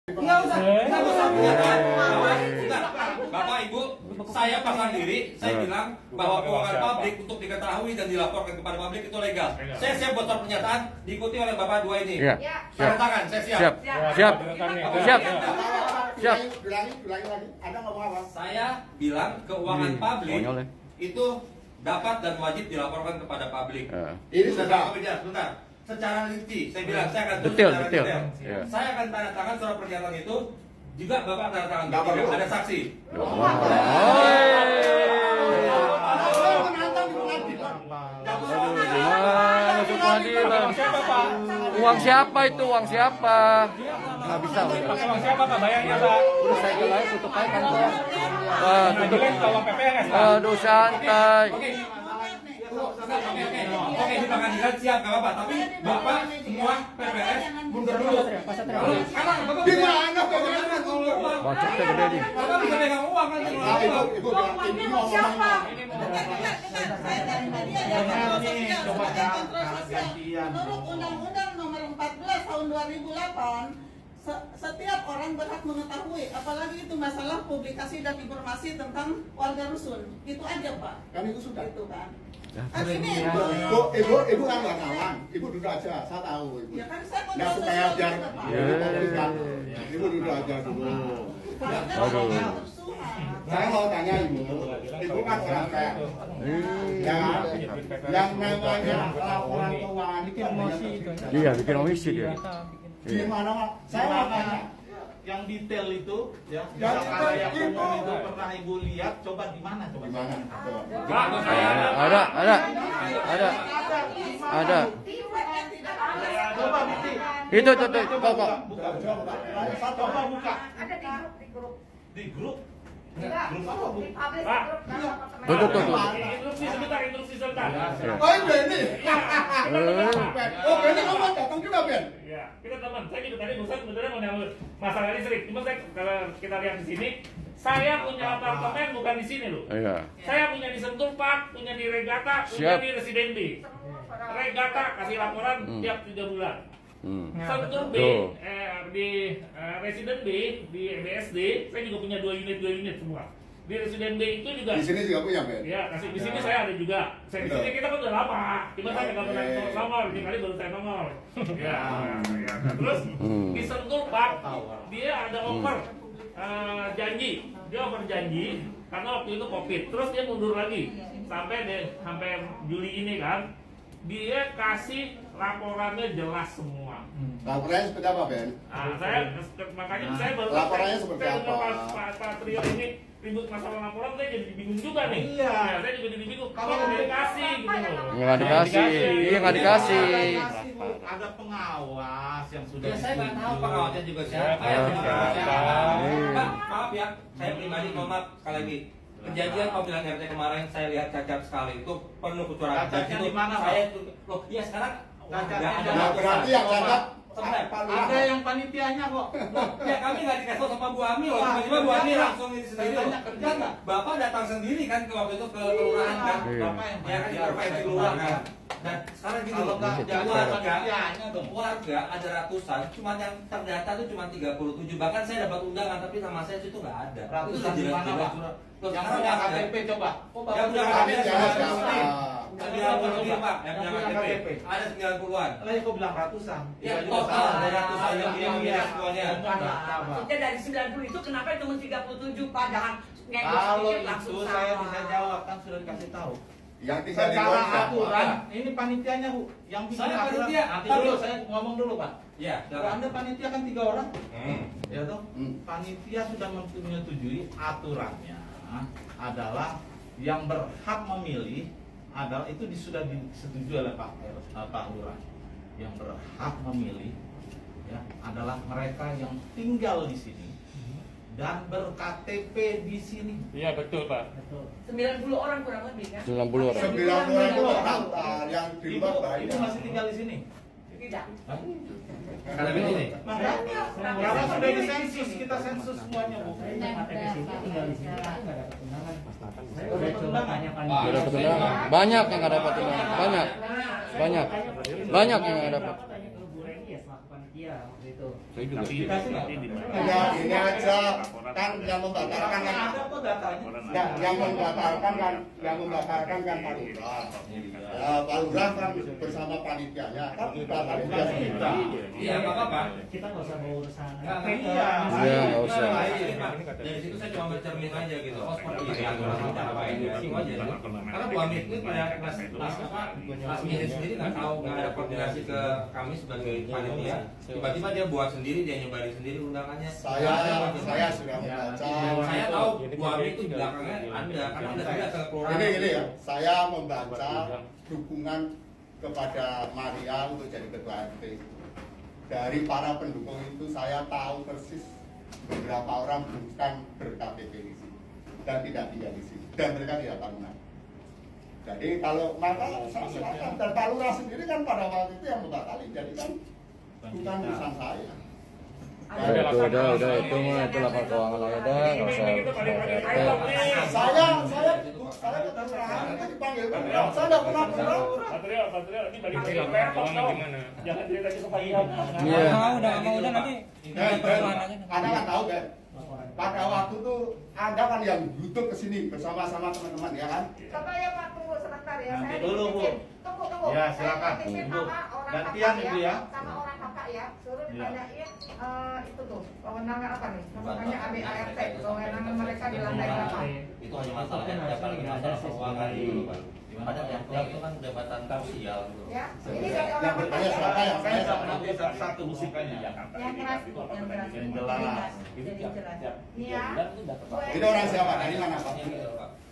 Enggak usah pernyataan Bapak Ibu, saya pasang diri, saya bilang bahwa keuangan publik untuk diketahui dan dilaporkan kepada publik itu legal. Saya siap buat pernyataan diikuti oleh Bapak dua ini. Iya. Tanda tangan, saya siap. Siap. Ulangi lagi. Ada ngomong apa? Saya bilang keuangan publik itu dapat dan wajib dilaporkan kepada publik. Ini sudah. Sebentar. Secara rinci, saya bilang saya akan tulis Betul. secara detail. Iya. Saya akan tanda tangan surat pernyataan itu juga Bapak tanda tangan. Nggak perlu. Ada saksi. Uang siapa itu? Uang siapa? Nggak bisa. Pakai uang siapa Pak? Bayarnya Pak? Udah saya kelain tutup aja kantor. Tutup. Ambilin ke uang PPNS Pak. Aduh santai. Oke, di pengadilan siap nggak apa-apa. Tapi Bapak semua PPS mundur dulu. Karena Bapak Gimana bagaimana? Bacotnya gede nih. Bapak bisa pegang uang kan? Ibu bilang ini mau siapa? Menurut Undang-Undang Nomor 14 Tahun 2008, setiap orang berhak mengetahui, apalagi itu masalah publikasi dan informasi tentang warga rusun. Itu aja Pak. Kan itu sudah. Itu kan. Ibu kan wartawan. Ibu duduk aja. Saya tahu ibu. Ya kan saya Nggak supaya biar Pak. Ibu duduk aja dulu. Aduh. Saya mau tanya ibu. Ibu kan sampai ya kan? Yang namanya laporan keuangan itu emosi itu. Iya, bikin omisi dia. Gimana Pak? Saya mau tanya. Yang detail itu ya, Yang misalkan detail yang itu. umum itu pernah ibu lihat, coba di mana coba? Gimana? Ada. Coba bukti. Itu tuh, Coba Bapak. buka. Coba buka. Ada di grup. Di grup. Enggak, Grup apa bu? di publish Pak. grup. Tuh. Instruksi sebentar. Oh ini Benny. Oh Benny kamu datang juga Ben? Iya, kita teman. Saya juga tadi Ustaz sebenarnya mau nyambut masalah listrik. Cuma saya kalau kita lihat di sini, saya punya apartemen bukan di sini loh. Iya. Saya punya di Sentul Park, punya di Regata, punya Siap. di Residen B. Regata kasih laporan tiap 3 bulan. Sentul B, Tuh. di Residen B, di BSD, saya juga punya 2 unit semua. Di Residen B itu juga. Di sini juga punya Ben. Ya, kasih di sini saya ada juga. Saya di sini kita kan udah lama. Cuma saya nggak pernah nongol, ini kali baru saya nongol. Ya. Terus di Sentul Park dia ada offer janji. Dia offer janji karena waktu itu Covid. Terus dia mundur lagi sampai Juli ini kan. Dia kasih laporannya jelas semua. Laporannya seperti apa Ben? Makanya saya baru Laporannya seperti saya apa? dengar Pak Trio ini ribut masalah laporan, saya jadi bingung juga nih. Iya. Ya, saya juga jadi bingung. Kalau nggak dikasih gitu loh. Nggak dikasih. Iya, nggak dikasih. Bu. Ada pengawas yang sudah. Ya saya nggak tahu ditunjuk. pengawasnya juga siapa ya. Pak, maaf ya, saya pribadi mohon maaf sekali lagi. Kejadian pemilihan RT kemarin saya lihat cacat sekali itu penuh kecurangan. Cacatnya di mana, Pak? Saya loh, iya sekarang Cacatnya nggak ada. Nah berarti yang cacat Ada yang panitianya kok. Ya kami nggak dikasih tahu sama Bu Ami loh. Tiba-tiba Bu Ami langsung ini sendiri loh. Tanya kerja Kan nggak? Bapak datang sendiri kan ke waktu itu ke kelurahan kan. Iya. Bapak yang Ya kan intervensi lurah kan. Nah sekarang gini Kalau loh. nggak jadi panitianya dong. Warga ada ratusan, cuma yang terdata itu cuma 37. Bahkan saya dapat undangan tapi nama saya situ nggak ada. Ratusan Itu di mana, jelas-jelas Pak? surat. Loh, Yang sekarang punya ada. KTP coba. Oh, Yang punya Kami KTP jangan ada siapa. 90 Pak, yang punya KTP. Ada 90-an. Lah kok bilang ratusan? Ya total ada ratusan yang dia semuanya. Maksudnya dari 90 itu kenapa cuma 37 Pak? Jangan ngekos Kalau sedikit itu langsung saya sama. bisa jawab kan sudah dikasih tahu. yang tinggal di Secara luar aturan, ini panitianya Bu, yang bikin Saya aturan. panitia. Nanti dulu saya ngomong dulu Pak. Ya, Kalau Anda panitia kan 3 orang, ya toh. Hmm. Panitia sudah menyetujui aturannya adalah yang berhak memilih adalah itu sudah disetujui oleh Pak Lurah. Yang berhak memilih ya adalah mereka yang tinggal di sini dan ber-KTP di sini. Iya betul Pak. 90 orang kurang lebih kan? 90 orang. 90 orang yang di Ibu, luar ibu banyak. masih tinggal di sini. Tidak. Hah? Karena begini. Makanya karena sudah di sensus, kita sensus semuanya Bu. Nggak dapat undangan. Banyak yang nggak dapat undangan. Banyak yang nggak dapat. Bu Reni ya selaku panitia. Saya juga. Kita sih nanti di mana? Ya ini aja kan yang membatalkan kan. Ada kok datanya. Nah, yang membatalkan kan Pak Lurah. Ya, Pak Lurah kan bersama panitianya kan batalin biasa kita. Iya, nggak apa-apa. Kita nggak usah mau urusan. Nggak, Iya. Iya, nggak usah. Dari situ saya cuma bercermin aja gitu. Oh seperti ini aturan kita apa ini itu aja. Karena Bu Amit ini pada kelas milih sendiri nggak tahu, nggak ada koordinasi ke kami sebagai panitia. Tiba-tiba dia buat sendiri, dia nyebarin sendiri undangannya. Saya sudah membaca. Saya tahu Bu Amit itu belakangnya Anda, karena Anda tidak ke kelurahan. Ini ya, saya membaca dukungan kepada Maria untuk jadi ketua RT. Dari para pendukung itu saya tahu persis beberapa orang bukan ber-KTP di sini dan tidak tinggal di sini dan mereka tidak tahunan. Jadi kalau maka saya silakan, dan Pak Lurah sendiri kan pada waktu itu yang membatali, jadi kan bukan urusan saya. Udah, itu mah itu lapor keuangan aja dah, nggak usah Saya keterang itu dipanggil kan, saya tidak pernah pulang. Patrio, ini balik lagi ke laptop dong. Jangan cerita ke kepanjangan. Iya. Mau udah nanti. Anda kan tahu kan, pada waktu itu Anda kan yang YouTube ke sini bersama-sama teman-teman ya kan? Bapak ya Pak, tunggu sebentar ya. Nanti Saya dulu, Bu. titipin. Tunggu. Ya, Saya silakan. titipin Bu. sama orang Gantian kakak Ibu ya. Sama orang kakak ya. Suruh Ya. ditanyain itu tuh, kewenangan apa nih? Namanya ABART, kewenangan mereka di lantai berapa? Itu hanya masalahnya ada paling masalah keuangan dulu Pak. Ada yang itu kan jabatan sosial gitu. Ya, ini dari orang Yang bertanya kakak siapa ya. yang Saya saya nanti satu musikannya. Yang keras, Bu, yang keras. Yang jelas. Jadi jelas. Ini ya. Ini orang siapa? Dari mana Pak?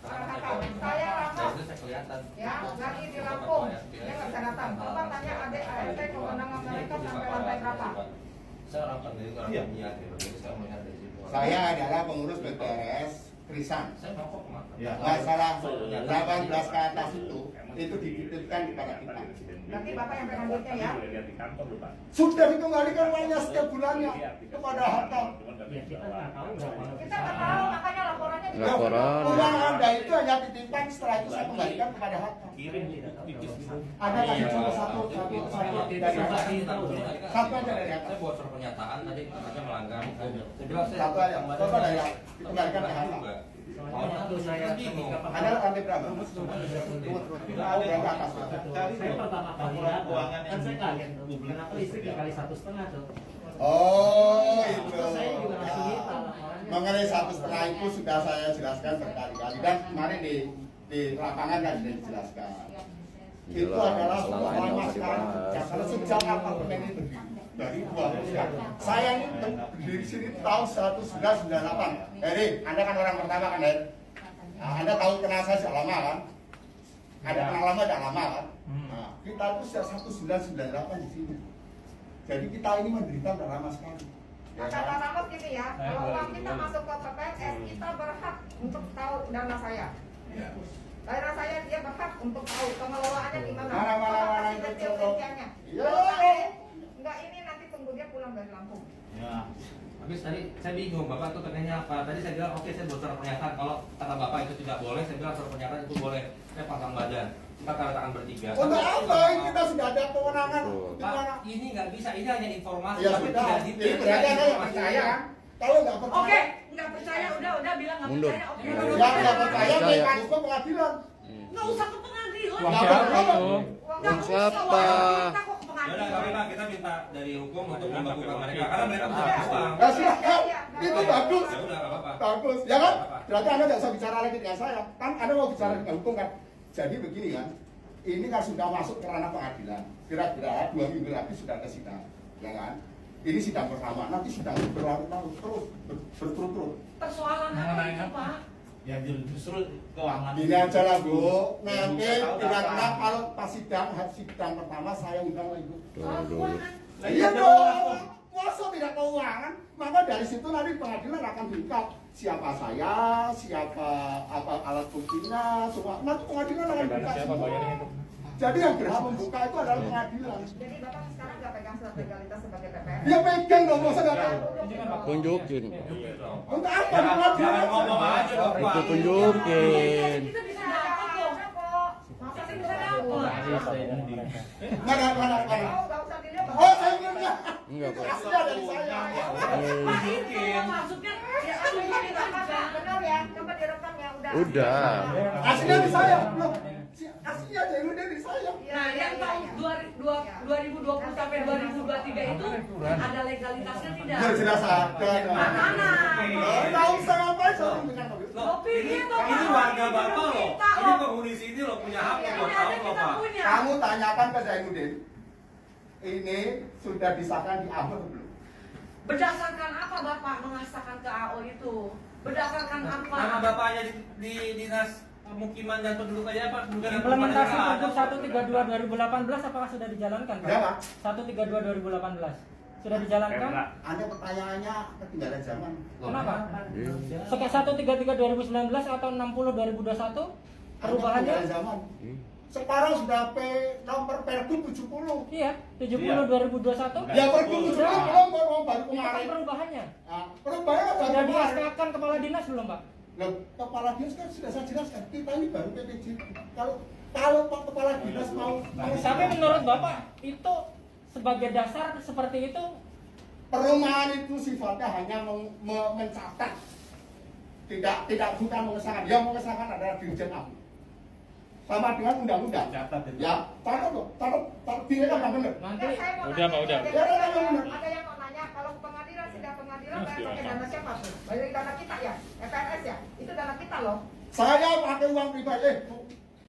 Orang kakak. Saya Ramos. Itu saya kelihatan. Ya, lagi di Lampung. Dia nggak bisa datang. Bapak tanya ABART kewenangan mereka sampai lantai berapa? Saya orang pendiri orang Iya. niat gitu. Jadi saya melihat dari situ. Saya adalah pengurus BPRS Krisan. Saya mau kok kemana? Ya. Masalah 18 ke atas itu dititipkan kepada kita. Nanti Bapak yang pegang duitnya ya. Lihat di kantor tuh, Pak. Sudah dikembalikan uangnya setiap bulannya kepada Hatta. Ya kita nggak tahu berapa. Kita nggak tahu, makanya laporannya di Laporan. Uang Anda itu hanya titipan, setelah itu saya kembalikan kepada Hatta. Kirim Ada kasih cuma satu dari Hatta. Satu aja dari Hatta. Saya buat surat pernyataan tadi katanya melanggar. Saya bilang saya Satu aja. Satu dari Hatta. Dikembalikan ke Hatta. juga. Soalnya waktu saya bingung. Ada lantai berapa? Ada yang atas. saya pertama kali lihat, kan saya kaget tuh. Kenapa listrik dikali 1,5 tuh? Oh itu. Terus saya juga langsung minta laporannya. Mengenai 1,5 itu sudah saya jelaskan berkali-kali dan kemarin di lapangan kan sudah dijelaskan. Itu Iyalah, adalah masalah sebuah lain yang lama usah sekarang. dibahas. Ya, kalau sejak apartemen ini berdiri dari 20 kan. Saya ini berdiri di sini tahun 1998. Heri, Anda kan orang pertama kan, Her? Nah, Anda tahu kenal saya sejak lama kan? Ada kenal lama, tidak lama kan? Nah, kita itu sejak 1998 di sini. Jadi kita ini menderita udah lama sekali. Ya Kata kan? Pak Ramos gini ya, kalau uang kita masuk ke PPNS, kita berhak untuk tahu dana saya. Dana saya dia berhak untuk tahu pengelolaannya gimana. Mana, Bapak kasih itu detail coba. rinciannya. Iya. Kalau enggak ini nanti tunggu dia pulang dari Lampung. Ya. Habis tadi saya bingung, Bapak tuh pengennya apa? Tadi saya bilang oke saya buat surat pernyataan. Kalau kata Bapak itu tidak boleh, saya bilang surat pernyataan itu boleh. Saya pasang badan. Kita tanda tangan bertiga. Untuk apa? Ini kita sudah ada kewenangan. Gimana? Pak, ini nggak bisa, ini hanya informasi. Ya tapi sudah, tidak ini detail. berarti Anda nggak percaya kan? Kalau nggak percaya, Oke, nggak percaya, udah bilang nggak Mundur. percaya. Oke, yang nggak percaya Percaya. naik ke pengadilan. nggak usah ke pengadilan. Nggak perlu. Uang siapa? Kita kok ke Ya udah, pengadilan. tapi Pak, kita minta dari hukum untuk membakukan mereka karena mereka bisa uang. Ya silakan, itu bagus. Ya udah, nggak apa-apa. Bagus, ya kan? Berarti Anda nggak usah bicara lagi dengan saya. Kan Anda mau bicara dengan hukum kan? Jadi begini kan, ini kan sudah masuk ke ranah pengadilan. Kira-kira 2 minggu lagi sudah ke sidang, ya kan? Ini sidang pertama, nanti sidang berlarut-larut terus, berturut-turut. Persoalan apa itu, Pak? Ya justru keuangan. Ini aja lah Bu, nanti Belum tahu kira-kira data. kalau pas sidang pertama saya undang lagi. Soal keuangan. Iya dong, masa tidak keuangan? Maka dari situ nanti pengadilan akan diungkap siapa saya, siapa apa alat buktinya, semua. Nanti pengadilan akan buka semua. Jadi yang berhak membuka itu adalah pengadilan. Jadi Bapak sekarang nggak pegang surat legalitas sebagai PPNS. Dia pegang dong, masa nggak tahu? Tunjukin. Untuk apa? Di Jangan pengadilan ngomong aja, Bapak. Itu tunjukin. Kita bisa dapat kok. Masa Kita bisa dapat. Mana? Oh, nggak usah dilihat. Oh, saya ingin Enggak, Pak. Aslinya dari saya. Mungkin maksudnya ya Benar ya, coba direkam ya. Udah. Aslinya dari saya. Loh, aslinya dari saya. Nah, yang tahun 2020 sampai 2023 itu ada legalitasnya tidak? Jelas ada. Mana? Tahu saya apa saya dengar Pak. Loh, ini warga Bapak loh. Ini penghuni sini loh punya hak loh, tahu loh Pak. Kamu tanyakan ke Zainuddin. Ini sudah disahkan di Amr belum? Berdasarkan apa Bapak mengesahkan ke AO itu? Berdasarkan apa? Nama bapaknya di dinas pemukiman dan pendudukan ya Pak. Implementasi Pergub 132 2018 apakah sudah dijalankan, Pak? Ya, Pak. 132 2018 sudah dijalankan? Ada pertanyaannya ketinggalan zaman. Kenapa? Sekitar 133 2019 atau 60 2021 perubahannya? Ketinggalan zaman. Sekarang sudah nomor Pergub 70. Iya, 70 2021. Ya Pergub 70 belum baru Itu kan kemarin. perubahannya. Nah, perubahannya baru Sudah kemarin. di-SK-kan kepala dinas belum, Pak? Loh, kepala dinas kan sudah saya jelaskan. Kita ini baru PPJ. Kalau Pak kepala dinas mau Tapi menurut Bapak itu sebagai dasar seperti itu perumahan itu sifatnya hanya mencatat, tidak bukan mengesahkan. Yang mengesahkan adalah Dirjen Abu. Sama dengan undang-undang. Ya, taruh dirinya nggak benar. nanti Udah, Pak, udah. Ada yang mau nanya, kalau pengadilan, sidang pengadilan bayar pakai dana siapa tuh? Bayar dana kita ya? FNS ya? Itu dana kita loh. Saya pakai uang pribadi.